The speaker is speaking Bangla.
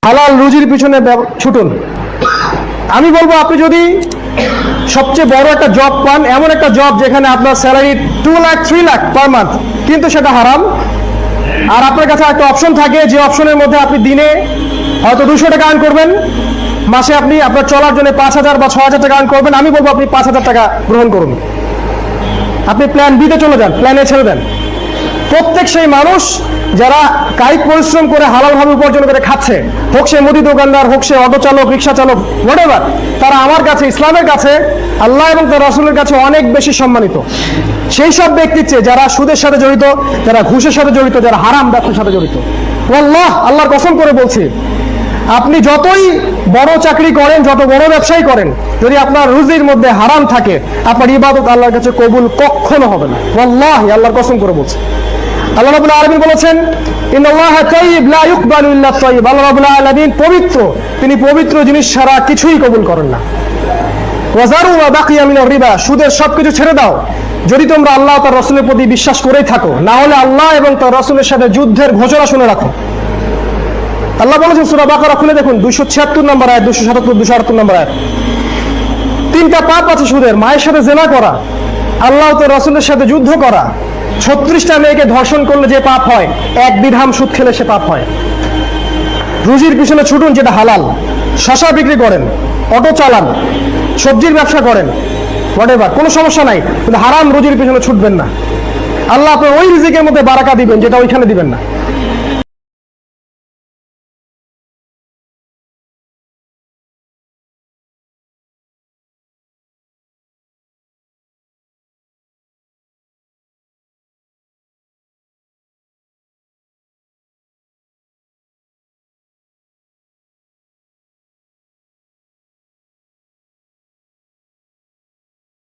হালাল রুজির পিছনে ছুটুন। আমি বলবো আপনি যদি সবচেয়ে বড় একটা জব পান, এমন একটা জব যেখানে আপনার salary 2 lakh 3 lakh per month, কিন্তু সেটা হারাম, আর আপনার কাছে একটা অপশন থাকে যে অপশনের মধ্যে আপনি দিনে হয়তো 200 টাকা আর্ন করবেন, মাসে আপনি আপনার চলার জন্য 5,000 বা 6,000 টাকা আর্ন করবেন, আমি বলবো আপনি 5,000 টাকা গ্রহণ করুন। আপনি প্ল্যান বিতে চলে যান, প্ল্যান এ ছেড়ে দেন। প্রত্যেক সেই মানুষ যারা কায়িক পরিশ্রম করে হালালভাবে উপার্জন করে খাচ্ছে, হোক সে মুদি দোকানদার, হোক সে অটো চালক, রিক্সা চালক, হোয়াটএভার, তারা আমার কাছে, ইসলামের কাছে, আল্লাহ এবং তার রাসূলের কাছে অনেক বেশি সম্মানিত সেই সব ব্যক্তির চেয়ে যারা সুদের সাথে জড়িত, যারা ঘুষের সাথে জড়িত, যারা হারাম ব্যবসার সাথে জড়িত। আল্লাহ, আল্লাহর কসম করে বলছি, আপনি যতই বড় চাকরি করেন, যত বড় ব্যবসায়ী করেন, যদি আপনার রুজির মধ্যে হারাম থাকে, আপনার ইবাদত আল্লাহর কাছে কবুল কখনো হবে না। আল্লাহ, আল্লাহর কসম করে বলছি। আল্লাহ রাব্বুল আলামিন বলেছেন, ইন্নাল্লাহা তাইয়্যিব লা ইউকবালু ইল্লা তাইয়্যিব। আল্লাহ রাব্বুল আলামিন পবিত্র, তিনি পবিত্র জিনিস ছাড়া কিছুই কবুল করেন না। ওয়াজারু মা বাকিয়া মিনার রিবা, সুদের সবকিছু ছেড়ে দাও যদি তোমরা আল্লাহ তার রাসূলের প্রতি বিশ্বাস করেই থাকো, না হলে আল্লাহ এবং তার রাসূলের সাথে যুদ্ধের ঘোষণা শুনে রাখো। আল্লাহ বলেছেন সূরা বাকারা খুলে দেখুন, 276 নম্বর আয়াত, 277, 278 নম্বর আয়াত। 3টা পাপ আছে সুদের: মায়ের সাথে জিনা করা, আল্লাহ তার রাসূলের সাথে যুদ্ধ করা, 36টা মেয়েকে ধর্ষণ করলে যে পাপ হয়, 1 দিরহাম সুদ খেলে সে পাপ হয়। রুজির পিছনে ছুটুন যেটা হালাল। শশা বিক্রি করেন, অটো চালান, সবজির ব্যবসা করেন, হোয়াটএভার, কোনো সমস্যা নাই, কিন্তু হারাম রুজির পিছনে ছুটবেন না। আল্লাহ আপনার ওই রিজিকের মধ্যে বারাকা দিবেন যেটা ওইখানে দিবেন না।